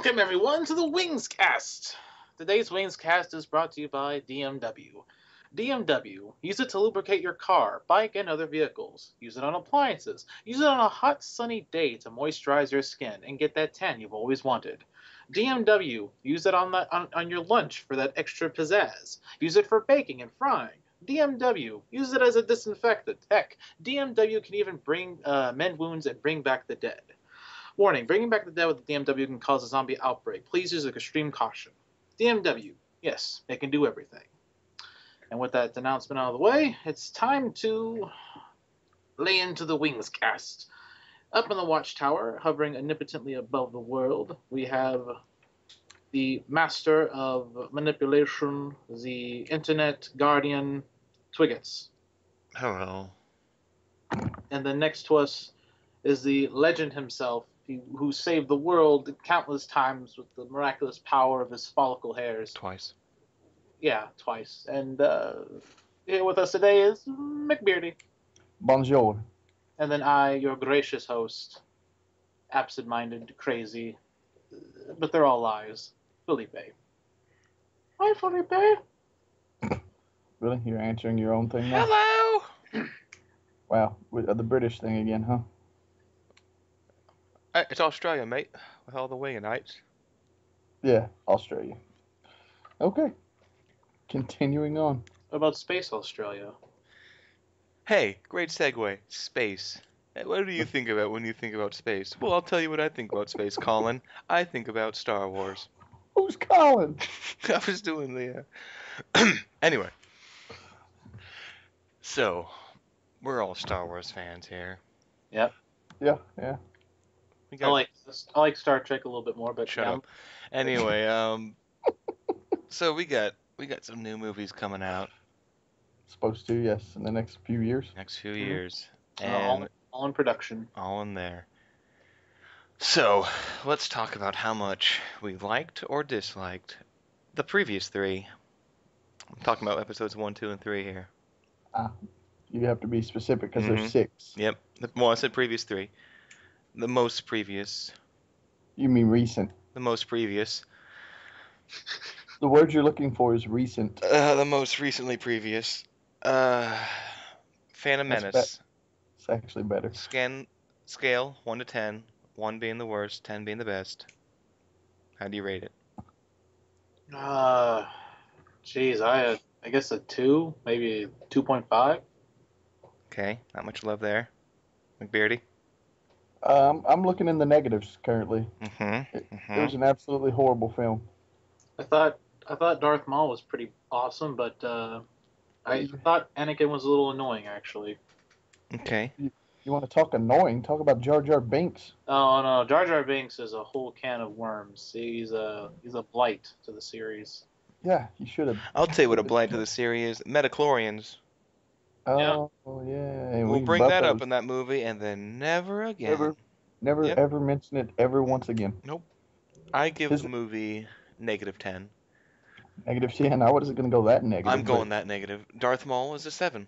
Welcome, everyone, to the Wings Cast. Today's Wings Cast is brought to you by DMW. DMW, use it to lubricate your car, bike, and other vehicles. Use it on appliances. Use it on a hot, sunny day to moisturize your skin and get that tan you've always wanted. DMW, use it on your lunch for that extra pizzazz. Use it for baking and frying. DMW, use it as a disinfectant. Heck, DMW can even mend wounds and bring back the dead. Warning, bringing back the dead with the DMW can cause a zombie outbreak. Please use extreme caution. DMW, yes, it can do everything. And with that announcement out of the way, it's time to lay into the Wings Cast. Up in the watchtower, hovering omnipotently above the world, we have the master of manipulation, the internet guardian, Twiggets. Hello. And then next to us is the legend himself, who saved the world countless times with the miraculous power of his follicle hairs. Twice. Yeah, twice. And here with us today is McBeardy. Bonjour. And then I, your gracious host, absent-minded, crazy, but they're all lies, Felipe. Hi, Felipe. Really? You're answering your own thing now? Hello! Wow. The British thing again, huh? It's Australia, mate. With all the Winganites. Yeah, Australia. Okay. Continuing on. What about Space Australia? Hey, great segue. Space. What do you think about when you think about space? Well, I'll tell you what I think about space, Colin. I think about Star Wars. Who's Colin? I was doing the... Anyway. So, we're all Star Wars fans here. Yep. Yeah. I like Star Trek a little bit more, but Shut up. Anyway, so we got some new movies coming out Supposed to, yes, in the next few years. next few years, all and in production. all in there. So let's talk about how much we liked or disliked the previous three. I'm talking about episodes 1, 2, and 3 here. You have to be specific because Mhm. there's 6. Yep. Well, I said previous 3. The most previous. You mean recent. The most previous. The word you're looking for is recent. The most recently previous. Phantom That's Menace. It's actually better. Scale 1 to 10. 1 being the worst, 10 being the best. How do you rate it? Geez, I guess a 2, maybe 2.5. Okay, not much love there. McBeardy? I'm looking in the negatives currently. It was an absolutely horrible film. I thought Darth Maul was pretty awesome, but I thought Anakin was a little annoying, actually. Okay. You want to talk annoying? Talk about Jar Jar Binks. Oh no, Jar Jar Binks is a whole can of worms. He's a blight to the series. Yeah, you should have. I'll tell you what a blight to the series is. Metachlorians. Oh, yeah. And We'll we bring buff that up those. in that movie and then never again. Never Yep. ever mention it ever once again. Nope. I give Is the it- movie -10. Negative 10. I wasn't going to go that negative. I'm going that negative. Darth Maul is a 7.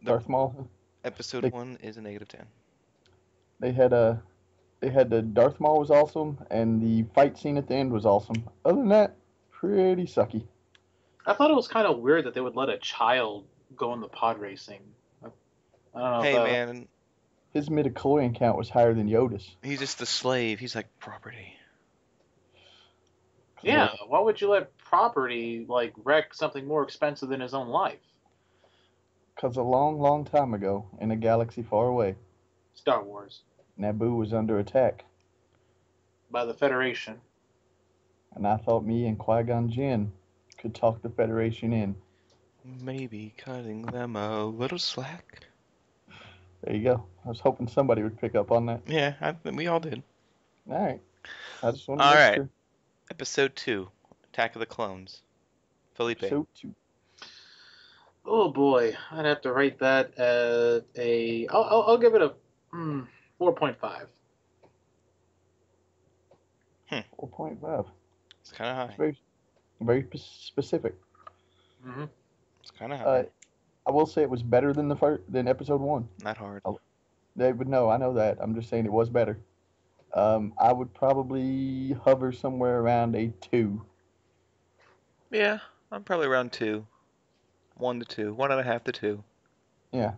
Darth Maul. Episode 1 is a -10. They had the Darth Maul was awesome, and the fight scene at the end was awesome. Other than that, pretty sucky. I thought it was kind of weird that they would let a child go in the pod racing. I don't know. Hey, man. His midichlorian count was higher than Yoda's. He's just a slave. He's like property. Yeah, why would you let property wreck something more expensive than his own life? Because a long, long time ago, in a galaxy far away, Star Wars Naboo was under attack, by the Federation. and I thought me and Qui-Gon Jinn could talk the Federation in. Maybe cutting them a little slack. There you go. I was hoping somebody would pick up on that. Yeah, we all did. All right. I just want to All make right. sure. Episode 2, Attack of the Clones. Felipe. So too. Oh boy, I'd have to rate that at a. I'll give it a 4.5. 4.5. It's kind of high. Very, very specific. Mm-hmm. It's kind of high. I will say it was better than episode 1. Not hard. They would know. I know that. I'm just saying it was better. I would probably hover somewhere around a 2. Yeah, I'm probably around 2. 1 to 2. 1.5 to 2. Yeah.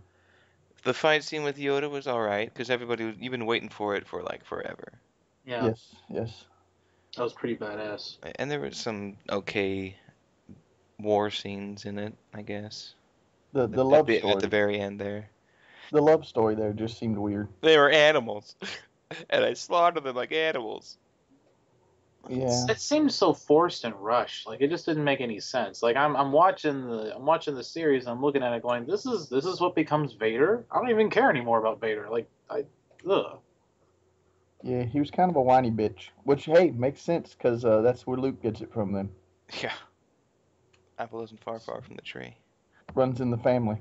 The fight scene with Yoda was alright, because you've been waiting for it for like forever. Yeah, Yes. Yes. that was pretty badass. And there was some okay war scenes in it, I guess. The At love at the story. very end there. The love story there just seemed weird. They were animals, and I slaughtered them like animals. Yeah. It seemed so forced and rushed. Like it just didn't make any sense. Like I'm watching the series and I'm looking at it going, this is what becomes Vader. I don't even care anymore about Vader. Like ugh. Yeah, he was kind of a whiny bitch, which hey makes sense because that's where Luke gets it from. Then Yeah, apple isn't far, far from the tree. runs in the family.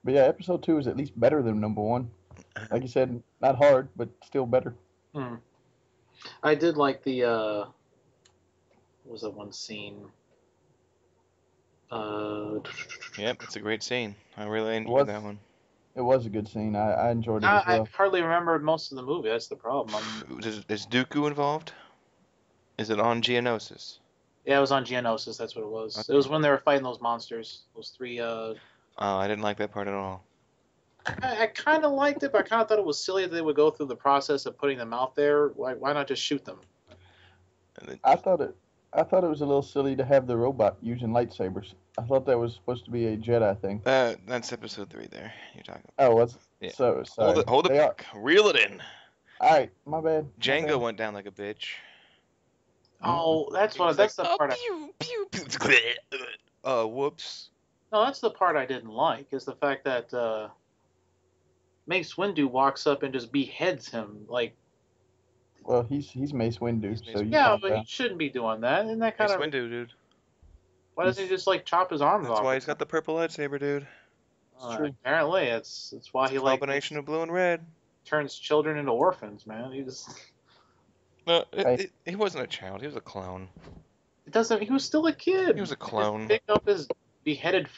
But yeah, episode 2 is at least better than number 1. Like you said, not hard, but still better. Hmm. I did like the what was that one scene? Uh, Yep, it's a great scene. I really It enjoyed was that one. it was a good scene. I enjoyed it as I well. hardly remember most of the movie. That's the problem. Is Dooku involved? Is it on Geonosis? Yeah, it was on Geonosis. That's what it was. It Okay. was when they were fighting those monsters. Those three. Oh, I didn't like that part at all. I kind of liked it, but I kind of thought it was silly that they would go through the process of putting them out there. Why not just shoot them? And then, I thought it was a little silly to have the robot using lightsabers. I thought that was supposed to be a Jedi thing. that's episode 3 there. You're talking about. Oh, was Yeah. so sorry. Hold it They are. back. Reel it in. All right, my bad. My Django bad. went down like a bitch. Oh, that's He was that's like, the oh, part. pew, pew, pew. Whoops. No, that's the part I didn't like. Is the fact that Mace Windu walks up and just beheads him. Like, Well, he's Mace Windu, He's Mace so you Windu. yeah, calm but he down. shouldn't be doing that. Isn't that kind Mace of? Windu, dude. Why doesn't he just like chop his arms That's off? why or he's got something? the purple lightsaber, dude. It's true. Apparently, it's why It's a he like combination of blue and red. turns children into orphans. Man, he just No, Hey, he wasn't a child. He was a clone. it doesn't. He was still a kid. He was a He just clone. picked up his beheaded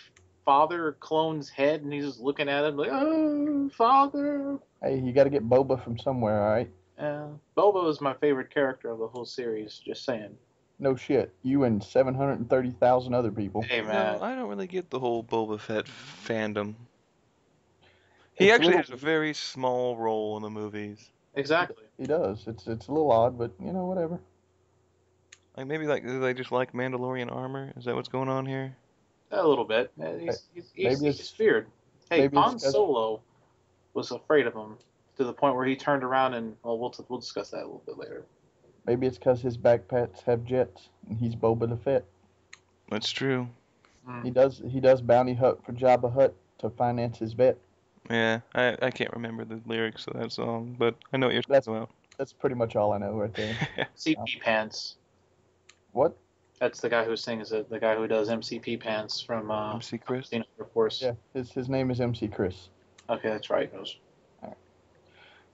father clone's head and he's just looking at him like, oh, father. hey, you got to get Boba from somewhere, all right? Yeah, Boba was my favorite character of the whole series. Just saying. No shit. You and 730,000 other people. Hey No, man, I don't really get the whole Boba Fett fandom. He It's a actually little. has a very small role in the movies. exactly. He does. It's a little odd, but whatever. Like maybe like do they just like Mandalorian armor? Is that what's going on here? A little bit. Hey, He's Maybe it's feared. Hey, maybe it's Han 'cause- Solo was afraid of him to the point where he turned around and well, we'll discuss that a little bit later. maybe it's 'cause his backpacks have jets and he's Boba the Fett. That's true. He does bounty hunt for Jabba Hutt to finance his vet. Yeah, I can't remember the lyrics of that song, but I know what you're That's talking that's pretty much all I know right there. about. MCP Pants. What? That's the guy who sings it. The guy who does MCP Pants from MC Chris. Air Force. Yeah, his name is MC Chris. Okay, that's right. It was-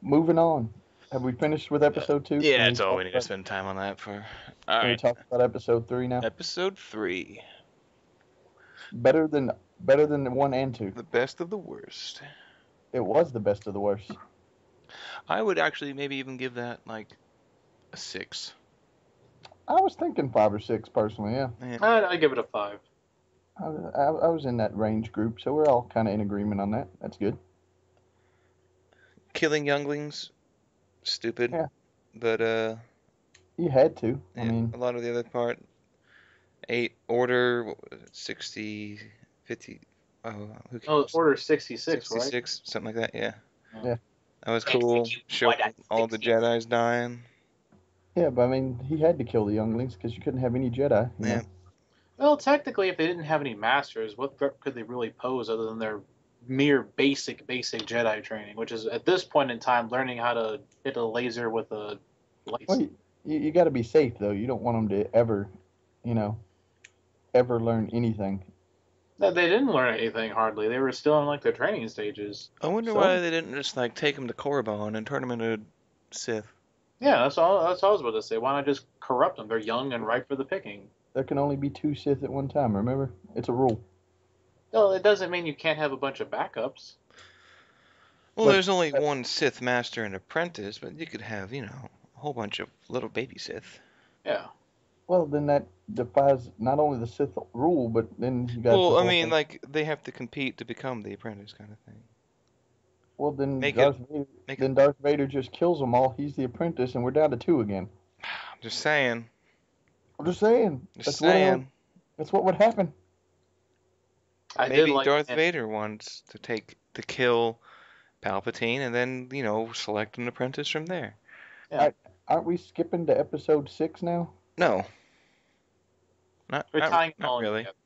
Moving on. Have we finished with episode 2? Yeah, Can that's all talk we need to about- spend time on that for. Can we Alright, talk about episode 3 now? episode 3. Better than 1 and 2. The best of the worst. It was the best of the worst. I would actually maybe even give that like a 6. I was thinking 5 or 6 personally. Yeah, I give it a 5. I was in that range group, so we're all kind of in agreement on that. That's good. Killing younglings, stupid. Yeah. But You had to. yeah, I mean, a lot of the other part. 8 order, what was it, 60, 50. Oh, who Oh, cares? Order 66, right? 66, something like that. Yeah. Yeah. That was cool. Showing all the Jedi's dying. yeah, but I mean, he had to kill the younglings because you couldn't have any Jedi. You Yeah. know? Well, technically, if they didn't have any masters, what threat could they really pose other than their mere basic Jedi training, which is at this point in time learning how to hit a laser with a Well, lightsaber. you got to be safe though. You don't want them to ever, ever learn anything. No, they didn't learn anything hardly. They were still in like their training stages. I wonder So- why they didn't just like take him to Korriban and turn him into Sith. Yeah, that's all. That's all I was about to say. Why not just corrupt them? They're young and ripe for the picking. There can only be 2 Sith at one time. Remember, it's a rule. No, it doesn't mean you can't have a bunch of backups. Well, But there's only one Sith Master and Apprentice, but you could have, a whole bunch of little baby Sith. Yeah. well, then that defies not only the Sith rule, but then you got the Well, I whole mean, thing. like, they have to compete to become the Apprentice kind of thing. Well, then Make it, make it, Darth Vader just kills them all. He's the apprentice, and we're down to two again. I'm just saying. I'm just saying. Just saying. That's what would happen. I did Maybe like Darth and Vader wants to kill Palpatine and then, select an apprentice from there. yeah. Aren't we skipping to episode 6 now? No. Not We're not tying it not all really. together.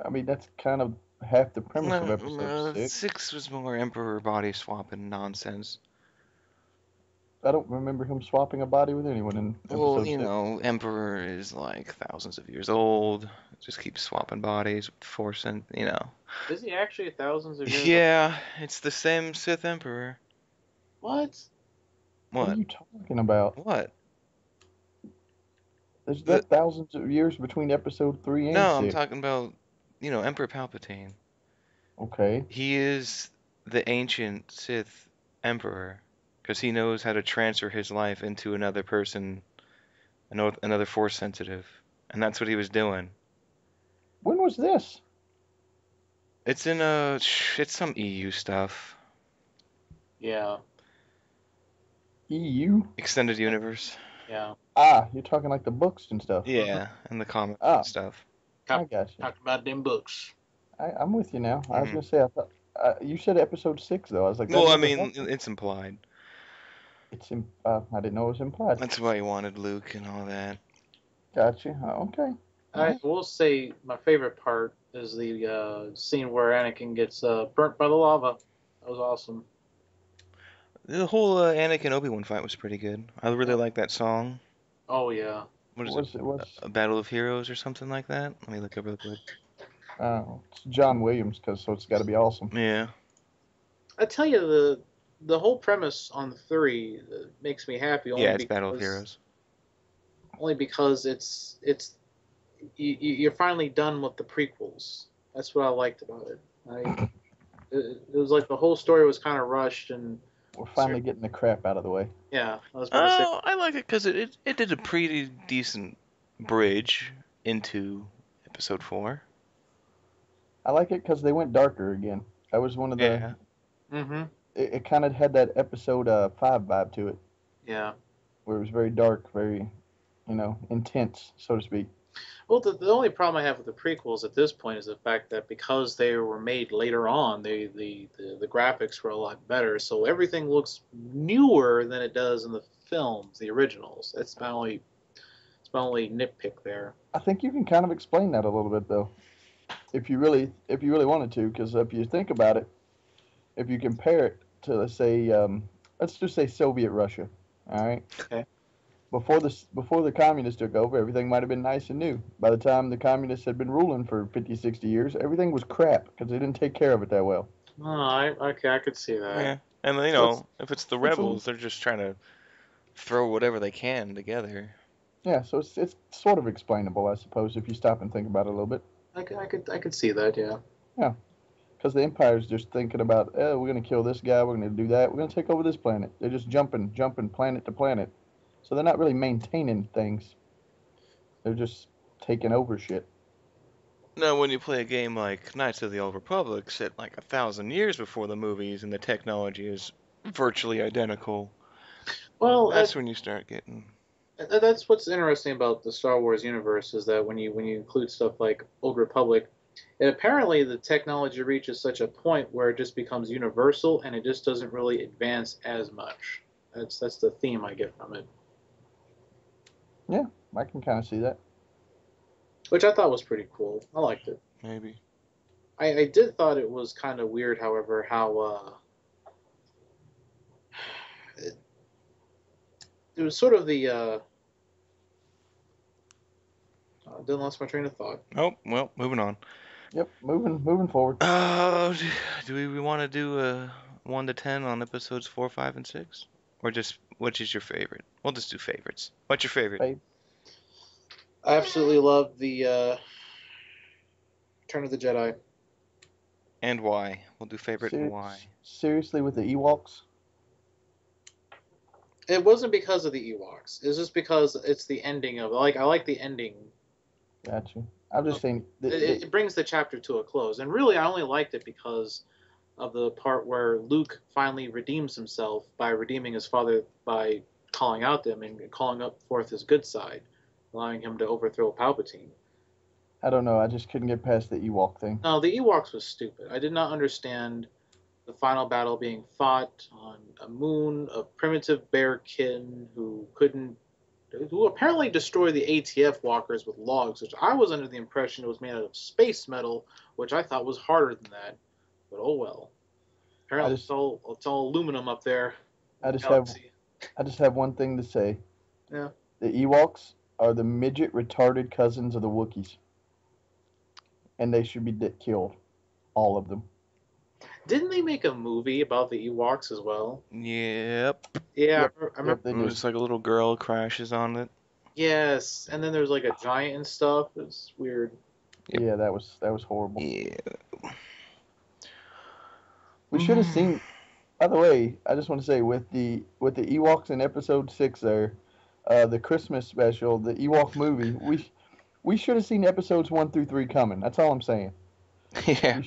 I mean, that's kind of half the premise of No, episode 6. 6 was more Emperor body swapping nonsense. I don't remember him swapping a body with anyone in Well, episode 6. Emperor is like thousands of years old. Just keeps swapping bodies with Force and. Is he actually thousands of years old? Yeah, it's the same Sith Emperor. What? What are What? you talking about? What? There's The that thousands of years between episode 3 and No, I'm 6. talking about, Emperor Palpatine. Okay. He is the ancient Sith Emperor because he knows how to transfer his life into another person, another Force sensitive, and that's what he was doing. When was this? It's it's some EU stuff. Yeah. EU? Extended universe. Yeah. Ah, you're talking like the books and stuff. Yeah, and the comics Ah, and stuff. I got you. Talk about them books. I'm with you now. I was Mhm. gonna say, I thought you said episode 6 though. I was like, that Well, I never mean, happened. it's implied. I didn't know it was implied. That's why he wanted Luke and all that. Gotcha. Okay. I will say my favorite part is the scene where Anakin gets burnt by the lava. That was awesome. The whole Anakin Obi-Wan fight was pretty good. I really like that song. Oh yeah. What is It was A Battle of Heroes or something like that? Let me look up real quick. it's John Williams, so it's got to be awesome. Yeah. I tell you the whole premise on 3 makes me happy. Yeah, it's Battle of Heroes. Only because you're finally done with the prequels. That's what I liked about it. It was like the whole story was kind of rushed and. We're finally getting the crap out of the way. Yeah, I was about to say. Oh, I like it because it did a pretty decent bridge into episode 4. I like it because they went darker again. That was one of the. Yeah. Mm-hmm. It kind of had that episode 5 vibe to it, Yeah. where it was very dark, very, intense, so to speak. Well, the only problem I have with the prequels at this point is the fact that because they were made later on, the graphics were a lot better, so everything looks newer than it does in the films, the originals. It's my only nitpick there. I think you can kind of explain that a little bit though, if you really wanted to, because if you think about it, if you compare it to let's just say Soviet Russia, all right. Okay. Before the communists took over, everything might have been nice and new. By the time the communists had been ruling for 50, 60 years, everything was crap because they didn't take care of it that well. Oh, okay, I could see that. Yeah. And if it's the rebels, they're just trying to throw whatever they can together. Yeah, so it's sort of explainable, I suppose, if you stop and think about it a little bit. I could see that, yeah. Yeah, because the Empire's just thinking about, we're going to kill this guy, we're going to do that, we're going to take over this planet. They're just jumping planet to planet. So they're not really maintaining things. They're just taking over shit. Now, when you play a game like Knights of the Old Republic, set like 1,000 years before the movies, and the technology is virtually identical, Well, that's when you start getting. that's what's interesting about the Star Wars universe is that when you include stuff like Old Republic, and apparently the technology reaches such a point where it just becomes universal and it just doesn't really advance as much. That's the theme I get from it. Yeah, I can kind of see that. Which I thought was pretty cool. I liked it. Maybe. I did thought it was kind of weird, however, how it was sort of the didn't lost my train of thought. Oh, well, moving on. Yep, moving forward. Do we want to do a 1 to 10 on episodes 4, 5, and 6? Or just, which is your favorite? We'll just do favorites. What's your favorite? I absolutely loved the Return of the Jedi. And why? We'll do favorite and why. Seriously, with the Ewoks? It wasn't because of the Ewoks. It's just because it's the ending of I like the ending. Gotcha. I'm just saying. It brings the chapter to a close, and really, I only liked it because of the part where Luke finally redeems himself by redeeming his father by calling out them and calling up forth his good side, allowing him to overthrow Palpatine. I don't know. I just couldn't get past the Ewok thing. No, the Ewoks was stupid. I did not understand the final battle being fought on a moon of primitive bearkin who apparently destroyed the ATF walkers with logs, which I was under the impression it was made out of space metal, which I thought was harder than that. But oh well. Apparently it's all aluminum up there. I just have one thing to say. Yeah. The Ewoks are the midget retarded cousins of the Wookiees, and they should be killed, all of them. Didn't they make a movie about the Ewoks as well? Yep. Yeah, Yep. I remember. They do. It's like a little girl crashes on it. Yes, and then there's like a giant and stuff. It's weird. Yep. Yeah, that was horrible. Yeah. We should have seen. By the way, I just want to say with the Ewoks in Episode 6 there, the Christmas special, the Ewok movie, we should have seen episodes 1 through 3 coming. That's all I'm saying. Yeah.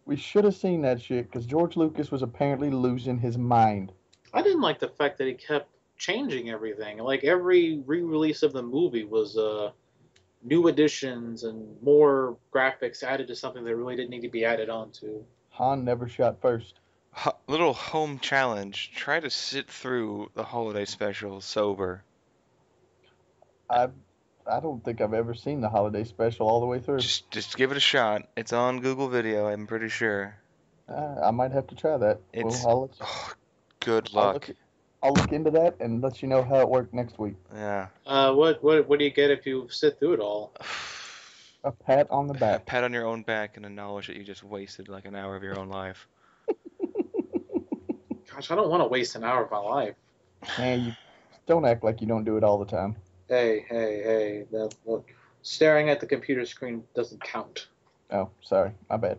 We should have seen that shit because George Lucas was apparently losing his mind. I didn't like the fact that he kept changing everything. Like every re-release of the movie was new additions and more graphics added to something that really didn't need to be added onto. Han never shot first. Little home challenge. Try to sit through the holiday special sober. I don't think I've ever seen the holiday special all the way through. Just give it a shot. It's on Google Video, I'm pretty sure. I might have to try that. Good luck. I'll look into that and let you know how it worked next week. Yeah. What do you get if you sit through it all? A pat on the back. A pat on your own back and the knowledge that you just wasted like an hour of your own life. Gosh, I don't want to waste an hour of my life. Man, you don't act like you don't do it all the time. Hey. Look, staring at the computer screen doesn't count. Oh, sorry. My bad.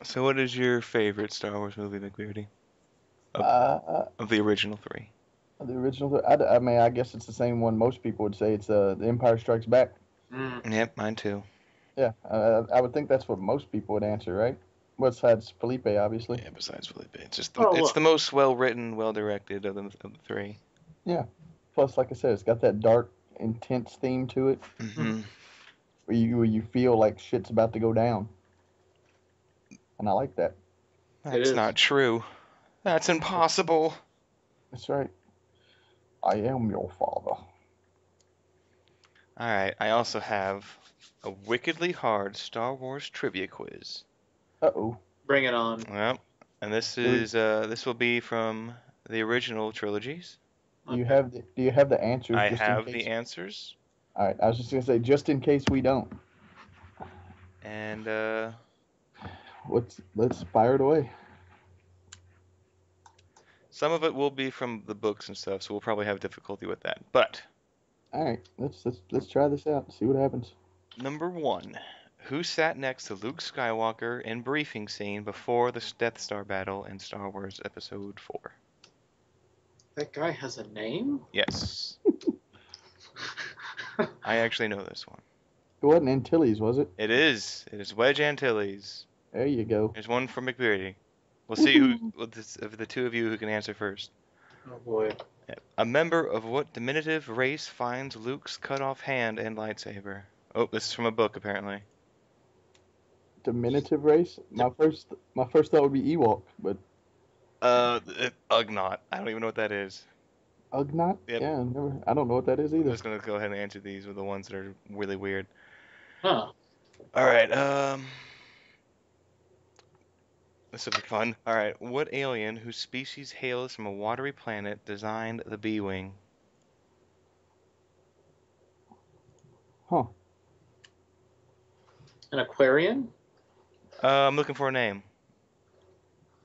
So what is your favorite Star Wars movie, McBeardy? Of the original three. The original, I mean, I guess it's the same one most people would say. It's The Empire Strikes Back. Yep, mine too. Yeah, I would think that's what most people would answer, right? Besides Felipe, obviously. Yeah, besides Felipe. It's just it's the most well-written, well-directed of the three. Yeah. Plus, like I said, it's got that dark, intense theme to it. Mm-hmm. Where you feel like shit's about to go down. And I like that. That's not true. That's impossible. That's right. I am your father. Alright, I also have a wickedly hard Star Wars trivia quiz. Uh-oh. Bring it on. Yep. And this is this will be from the original trilogies. Do you have the answers? I have the answers. All right. I was just gonna say, just in case we don't. And let's fire it away. Some of it will be from the books and stuff, so we'll probably have difficulty with that. But all right, let's try this out and see what happens. Number 1. Who sat next to Luke Skywalker in briefing scene before the Death Star battle in Star Wars Episode 4? That guy has a name? Yes. I actually know this one. It wasn't Antilles, was it? It is. It is Wedge Antilles. There you go. There's one from McBeardy. We'll see who of the two of you who can answer first. Oh boy. A member of what diminutive race finds Luke's cut off hand and lightsaber? Oh, this is from a book apparently. Diminutive race? My first thought would be Ewok, but Ugnaught. I don't even know what that is. Ugnaught? Yep. Yeah, I don't know what that is either. I'm just gonna go ahead and answer these with the ones that are really weird. Huh. Alright, this will be fun. Alright, what alien whose species hails from a watery planet designed the B-Wing? Huh. An Aquarian? I'm looking for a name.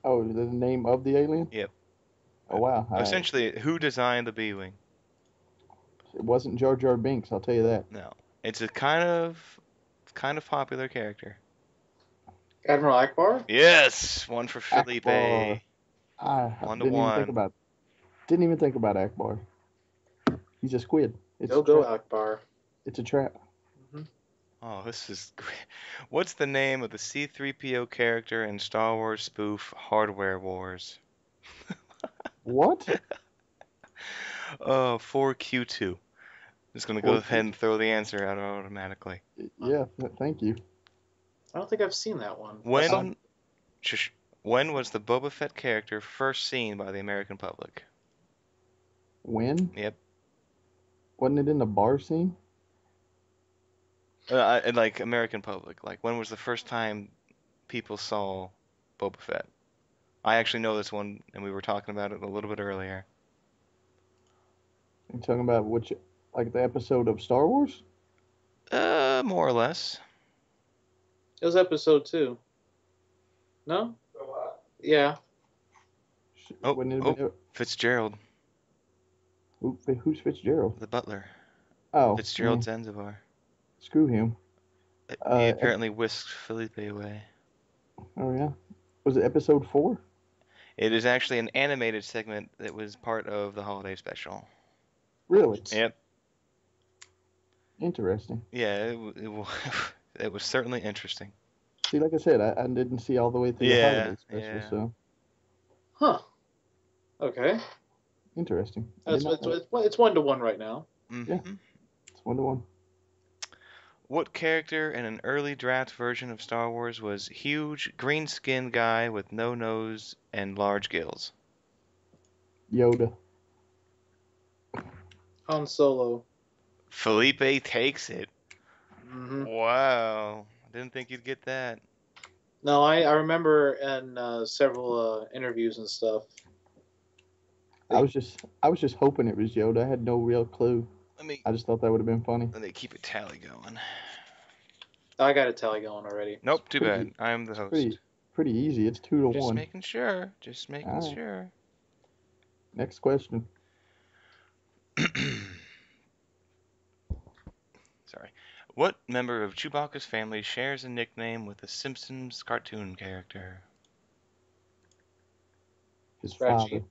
Oh, the name of the alien? Yep. Oh, wow. Essentially, who designed the B-Wing? It wasn't Jar Jar Binks, I'll tell you that. No. It's a kind of popular character. Admiral Akbar? Yes, one for Felipe. Akbar. I 1-1. Didn't even think about Akbar. He's a squid. It's Go a go trap. Akbar. It's a trap. Oh, this is great. What's the name of the C-3PO character in Star Wars spoof Hardware Wars? What? 4Q2. Just gonna go 4Q2? ahead and throw the answer out automatically. Yeah, thank you. I don't think I've seen that one. When was the Boba Fett character first seen by the American public? When? Yep. Wasn't it in the bar scene? Like American public. Like when was the first time people saw Boba Fett? I actually know this one, and we were talking about it a little bit earlier. You talking about which, like the episode of Star Wars? More or less. It was episode 2. No? Yeah. Wouldn't it have been? Fitzgerald, Who's Fitzgerald? the butler. Oh, Fitzgerald Zanzibar. screw him. He apparently whisked Felipe away. Oh yeah, was it episode 4? It is actually an animated segment that was part of the holiday special. Really? Yep. Interesting. Yeah, it was certainly interesting. See, like I said, I didn't see all the way through the holiday special, so. Huh. Okay. Interesting. It's 1-1 right now. Mm-hmm. Yeah. It's 1-1. What character in an early draft version of Star Wars was huge, green-skinned guy with no nose and large gills? Yoda. Han Solo. Felipe takes it. Mm-hmm. Wow. Didn't think you'd get that. No, I remember in several interviews and stuff. I was just hoping it was Yoda. I had no real clue. I just thought that would have been funny. Let me keep a tally going. I got a tally going already. Nope, too bad. I'm the host. Pretty easy. It's 2-1. Just making sure. Just making sure. Next question. Sorry. What member of Chewbacca's family shares a nickname with a Simpsons cartoon character? His Scratchy. father.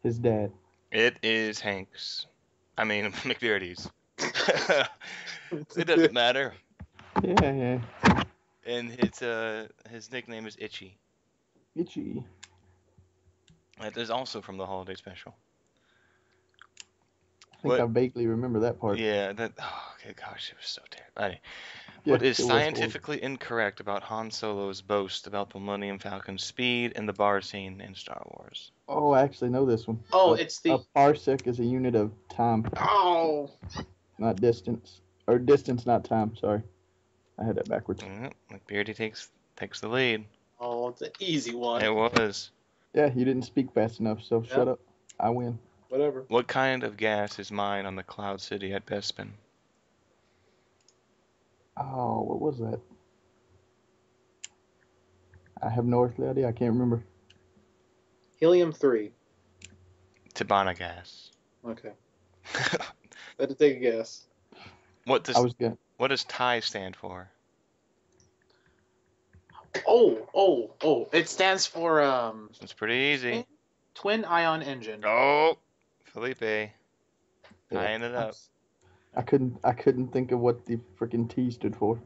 His dad. It is Hank's. I mean, McBeardy's. It doesn't matter. Yeah. And his nickname is Itchy. Itchy. That is also from the holiday special. I think I vaguely remember that part. Yeah, that. Oh, okay, gosh, it was so terrible. Anyway, Yeah, what is scientifically incorrect about Han Solo's boast about the Millennium Falcon's speed in the bar scene in Star Wars? Oh, I actually know this one. Oh, it's the. A parsec is a unit of time. Oh. Not distance. Or distance, not time. Sorry. I had that backwards. McBeardy takes the lead. Oh, it's an easy one. It was. Yeah, you didn't speak fast enough, so shut up. I win. Whatever. What kind of gas is mined on the Cloud City at Bespin? Oh, what was that? I have no earthly idea. I can't remember. Helium-3. Tabana gas. Okay. Better take a guess. What does TIE stand for? Oh. It stands for It's pretty easy. Twin Ion Engine. Oh, Felipe. Tying it up. I couldn't think of what the freaking T stood for.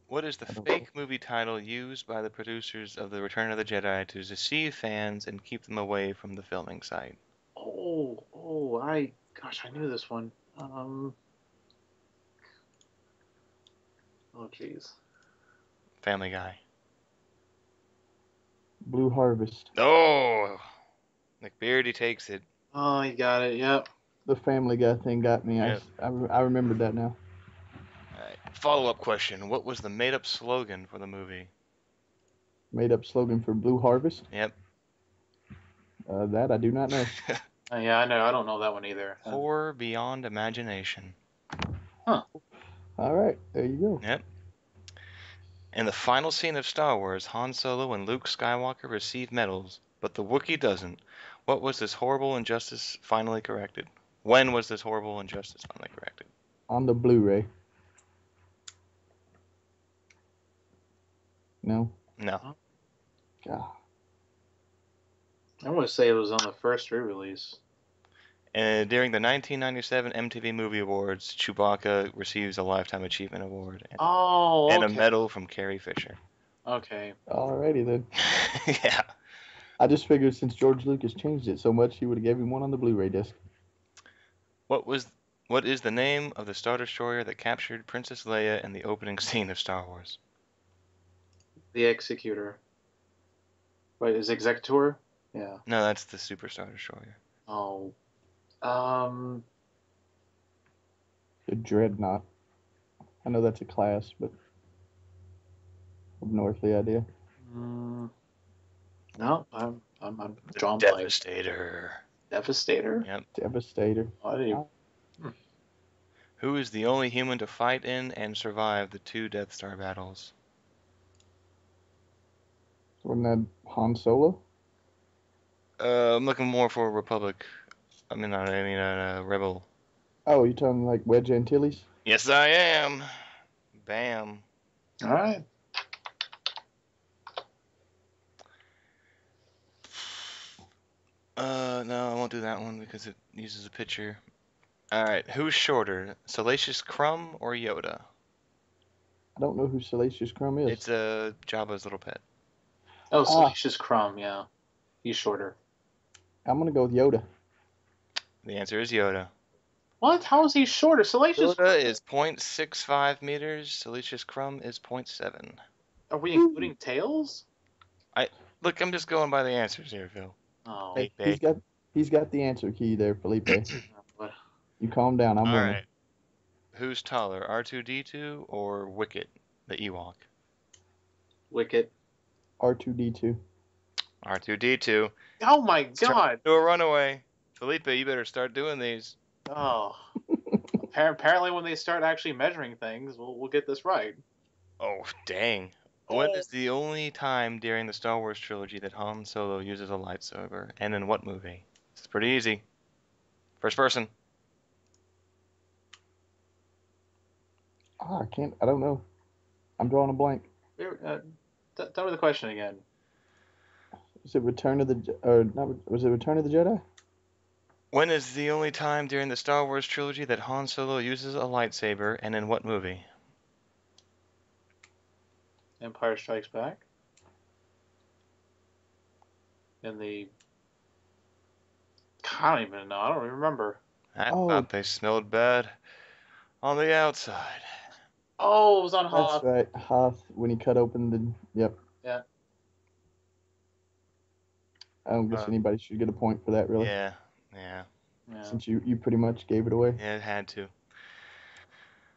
What is the fake movie title used by the producers of The Return of the Jedi to deceive fans and keep them away from the filming site? I knew this one. Oh, jeez. Family Guy. Blue Harvest. Oh, McBeardy takes it. Oh, you got it. Yep. The Family Guy thing got me. Yep. I remembered that now. All right. Follow-up question. What was the made-up slogan for the movie? Made up slogan for Blue Harvest? Yep. That I do not know. Yeah, I know. I don't know that one either. Horror beyond imagination. Huh. All right. There you go. Yep. In the final scene of Star Wars, Han Solo and Luke Skywalker receive medals, but the Wookiee doesn't. What was this horrible injustice finally corrected? When was this horrible injustice finally corrected? On the Blu-ray. No. No. God. I want to say it was on the first re-release. And during the 1997 MTV Movie Awards, Chewbacca receives a Lifetime Achievement Award Oh, and a okay. medal from Carrie Fisher. Okay. Alrighty then. Yeah. I just figured since George Lucas changed it so much, he would have gave him one on the Blu-ray disc. What is the name of the Star Destroyer that captured Princess Leia in the opening scene of Star Wars? The Executor. Wait, is Executor? Yeah. No, that's the Super Star Destroyer. Oh. The Dreadnought. I know that's a class, but I have no earthly idea. No, I'm The drawn blank. Devastator. Devastator? Yep. Devastator. Oh, I didn't even- Who is the only human to fight in and survive the 2 Death Star battles? Wasn't that Han Solo? I'm looking more for Republic. Rebel. Oh, you talking like Wedge Antilles? Yes, I am. Bam. All right. No, I won't do that one because it uses a picture. Alright, who's shorter, Salacious Crumb or Yoda? I don't know who Salacious Crumb is. It's Jabba's little pet. Oh, Salacious Crumb, yeah. He's shorter. I'm gonna go with Yoda. The answer is Yoda. What? How is he shorter? Salacious Yoda is 0.65 meters, Salacious Crumb is 0.7. Are we including tails? Look, I'm just going by the answers here, Phil. Oh. Hey, Felipe. he's got the answer key there, Felipe. What? You calm down. I'm winning. Alright. Who's taller, R2-D2 or Wicket, the Ewok? Wicket. R2D2. R2-D2. Oh my Turn god. into a runaway. Felipe, you better start doing these. Oh. Apparently when they start actually measuring things, we'll get this right. Oh, dang. When is the only time during the Star Wars trilogy that Han Solo uses a lightsaber, and in what movie? It's pretty easy. First person. I can't. I don't know. I'm drawing a blank. Tell me the question again. Is it Return of the or not? Was it Return of the Jedi? When is the only time during the Star Wars trilogy that Han Solo uses a lightsaber, and in what movie? Empire Strikes Back. In the... I don't even know. I don't remember. I thought they smelled bad on the outside. Oh, it was on That's Hoth. right. Hoth, when he cut open the... Yep. Yeah. I don't guess anybody should get a point for that, really. Yeah. Since you pretty much gave it away. Yeah, it had to.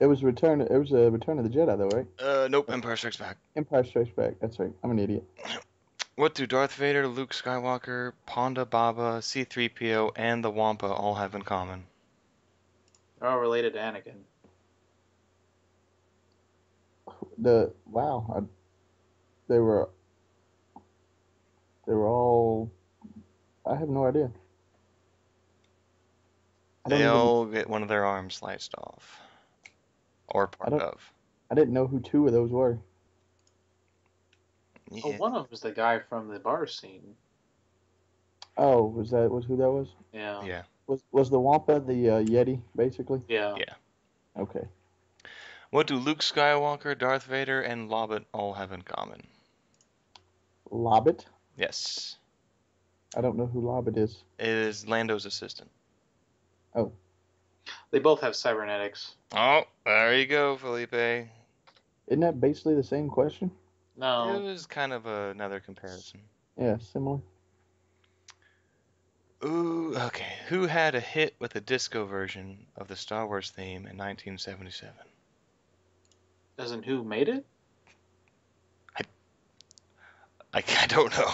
It was a Return of the Jedi, though, right? Nope, Empire Strikes Back. Empire Strikes Back. That's right. I'm an idiot. What do Darth Vader, Luke Skywalker, Ponda Baba, C-3PO, and the Wampa all have in common? They're all related to Anakin. They were all... I have no idea. They all get one of their arms sliced off. Or part of. I didn't know who 2 of those were. Yeah. Oh, one of them was the guy from the bar scene. Oh, was who that was? Yeah. Yeah. Was the Wampa the Yeti, basically? Yeah. Yeah. Okay. What do Luke Skywalker, Darth Vader, and Lobbit all have in common? Lobbit? Yes. I don't know who Lobbit is. It is Lando's assistant. Oh. They both have cybernetics. Oh, there you go, Felipe. Isn't that basically the same question? No. It was kind of another comparison. Yeah, similar. Ooh, okay. Who had a hit with a disco version of the Star Wars theme in 1977? As in who made it? I don't know.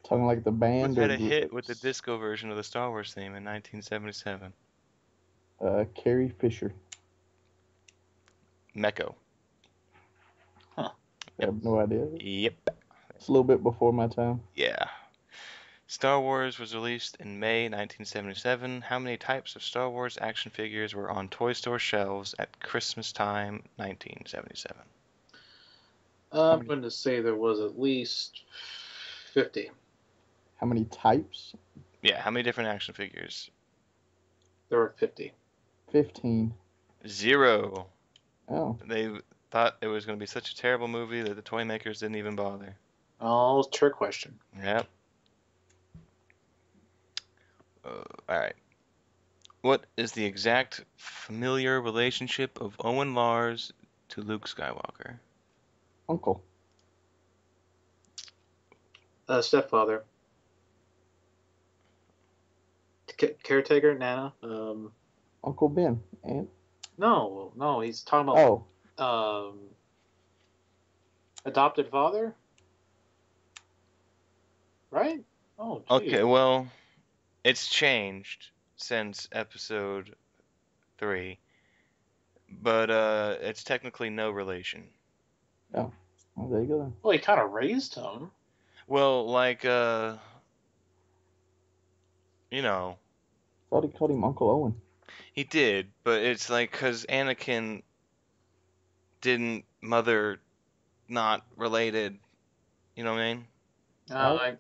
Talking like the band? Who had a hit with the disco version of the Star Wars theme in 1977? Carrie Fisher. Mecco. Huh. I have no idea. Yep. It's a little bit before my time. Yeah. Star Wars was released in May 1977. How many types of Star Wars action figures were on toy store shelves at Christmas time 1977? I'm many- going to say there was at least 50. How many types? Yeah, how many different action figures? There were 50. 15. 0. Oh, They thought it was going to be such a terrible movie that the toy makers didn't even bother. Oh, trick question. Yep. All right. What is the exact familiar relationship of Owen Lars to Luke Skywalker? uncle. Stepfather. Caretaker, Nana. Uncle Ben. And No, he's talking about oh, adopted father, right? Oh, geez. Okay, well, it's changed since episode 3, but it's technically no relation. well, there you go then. Well, he kind of raised him. Well, like, you know, Thought he called him Uncle Owen. he did, but it's like because Anakin didn't mother not related. You know what I mean?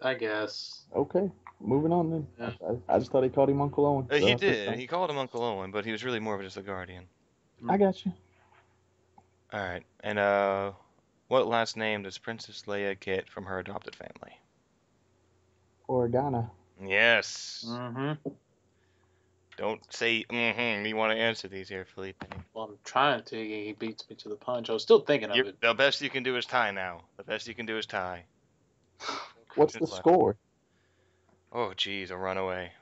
I guess. Okay, moving on then. Yeah. I just thought he called him Uncle Owen. So He that's just did. fine. He called him Uncle Owen, but he was really more of just a guardian. I got you. All right, and what last name does Princess Leia get from her adopted family? Organa. Yes. Mm-hmm. Don't say mm-hmm. You want to answer these here, Felipe. Well, I'm trying to. He beats me to the punch. I was still thinking of it. The best you can do is tie now. The best you can do is tie. What's the Questions left. score? Oh, geez, a runaway.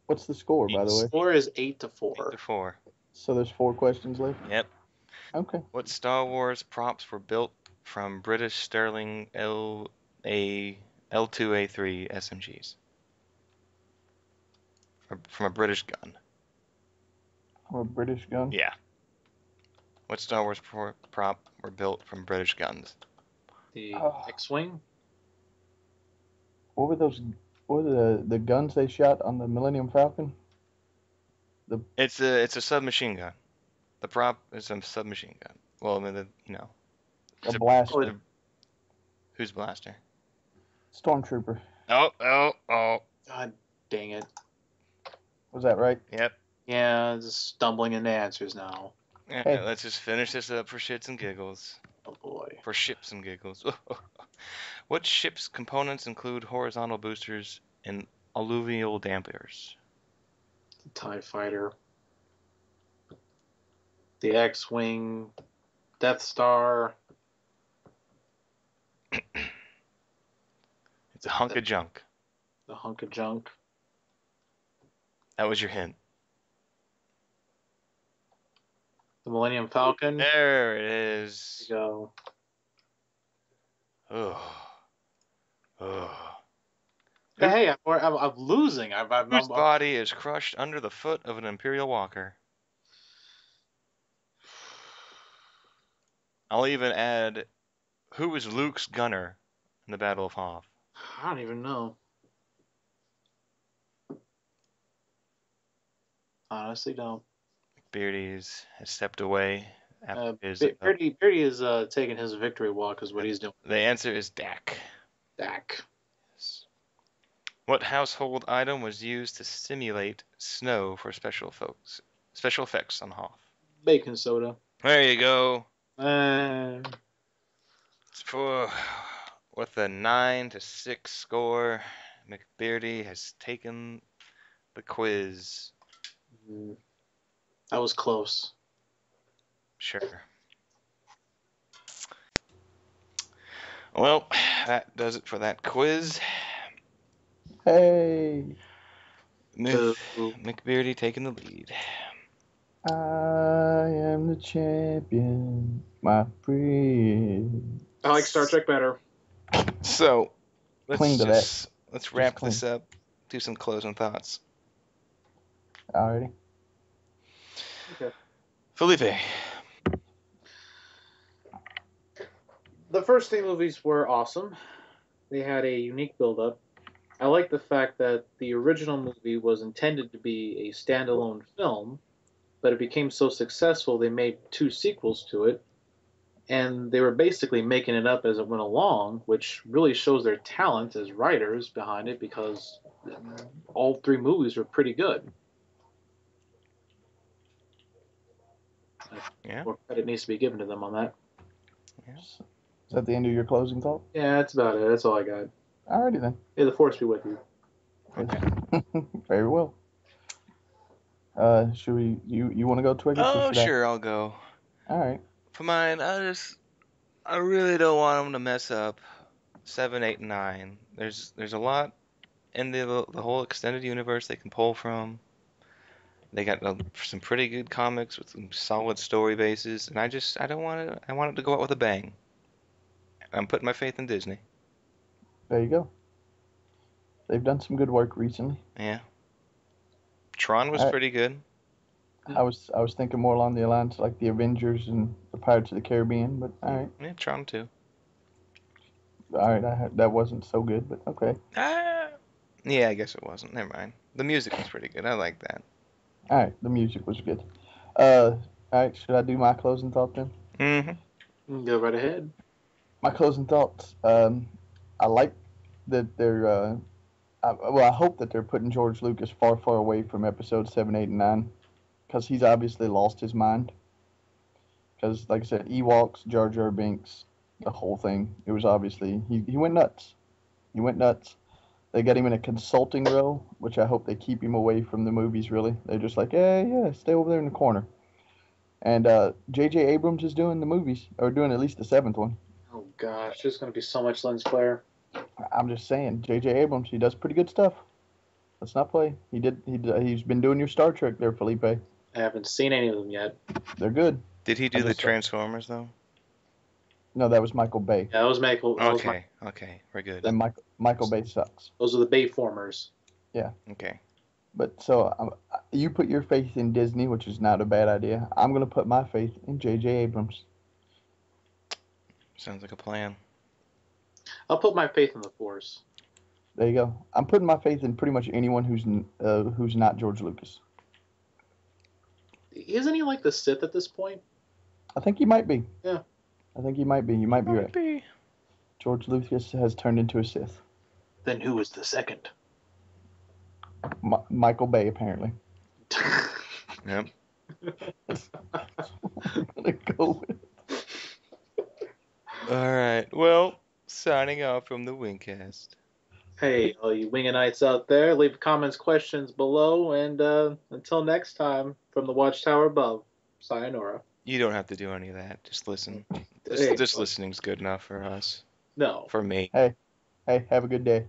What's the score, by the way? Score is 8-4. 8-4. So there's 4 questions left? Yep. Okay. What Star Wars props were built from British Sterling L2A3 SMGs? From a British gun. Or a British gun? Yeah. What Star Wars prop were built from British guns? The Oh. X-Wing? What were those? What were the guns they shot on the Millennium Falcon? It's a submachine gun. The prop is a submachine gun. Well, I mean, A blaster. Who's blaster? Stormtrooper. Oh. God dang it. Was that right? Yep. Yeah, just stumbling into answers now. Hey. Let's just finish this up for shits and giggles. Oh boy. For ships and giggles. What ship's components include horizontal boosters and alluvial dampers? The TIE Fighter. The X-Wing. Death Star. It's a hunk of junk. The hunk of junk. That was your hint. The Millennium Falcon. There it is. There you go. Oh. Hey, I'm losing. Whose body is crushed under the foot of an Imperial Walker? I'll even add, who was Luke's gunner in the Battle of Hoth? I don't even know. Honestly, don't. Beardy's has stepped away after his. Beardy is taking his victory walk, is what he's doing. The answer is Dak. Dak. Yes. What household item was used to simulate snow for special effects on Hoth? Baking soda. There you go. With a 9-6 score, McBeardy has taken the quiz. That was close. Sure. Well, that does it for that quiz. Hey. McBeardy taking the lead. I am the champion, my friend. I like Star Trek better. So, let's wrap cling. this up. Do some closing thoughts. Alrighty. Okay. Felipe. The first 3 movies were awesome. They had a unique build-up. I like the fact that the original movie was intended to be a standalone film, but it became so successful they made 2 sequels to it. and they were basically making it up as it went along, which really shows their talent as writers behind it because all 3 movies were pretty good. Yeah. More credit needs to be given to them on that. Is that the end of your closing thought? Yeah, that's about it. That's all I got. Alrighty then. May the force be with you. Okay. Very well. Should we? You want to go, Twiggers? or Oh, should I? sure, I'll go. All right. For mine, I really don't want them to mess up 7, 8, and 9. There's a lot in the whole extended universe they can pull from. They got some pretty good comics with some solid story bases, and I don't want it. I want it to go out with a bang. I'm putting my faith in Disney. There you go. They've done some good work recently. Yeah. Tron was pretty good. I was thinking more along the lines like the Avengers and the Pirates of the Caribbean, but all right. Yeah, Tron too. All right, that wasn't so good, but okay. Yeah, I guess it wasn't. Never mind. The music was pretty good. I like that. All right, the music was good. All right, should I do my closing thought then? Mm-hmm. Go right ahead. My closing thoughts. I like that they're. I hope that they're putting George Lucas far, far away from episodes 7, 8, and 9, because he's obviously lost his mind. Because, like I said, Ewoks, Jar Jar Binks, the whole thing. It was obviously he went nuts. He went nuts. They got him in a consulting role, which I hope they keep him away from the movies. Really, they're just like, yeah, stay over there in the corner. And J.J. Abrams is doing the movies, or doing at least the 7th one. Oh gosh, there's gonna be so much lens flare. I'm just saying, J.J. Abrams, he does pretty good stuff. Let's not play. He's been doing your Star Trek there, Felipe. I haven't seen any of them yet. They're good. Did he do the Transformers though? No, that was Michael Bay. Yeah, that was Michael. Okay, we're good. And Michael Bay sucks. Those are the Bayformers. Yeah. Okay. But so you put your faith in Disney, which is not a bad idea. I'm gonna put my faith in J.J. Abrams. Sounds like a plan. I'll put my faith in the Force. There you go. I'm putting my faith in pretty much anyone who's not George Lucas. Isn't he like the Sith at this point? I think he might be. Yeah. I think he might be. You might be right. Be. George Lucas has turned into a Sith. Then who is the second? Michael Bay, apparently. Yep. I'm gonna go with. All right. Well, signing off from the Wingcast. Hey, all you Winganites out there, leave comments, questions below, and until next time, from the Watchtower above, sayonara. You don't have to do any of that. Just listen. Hey, Just listening's good enough for us. No. For me. Hey, have a good day.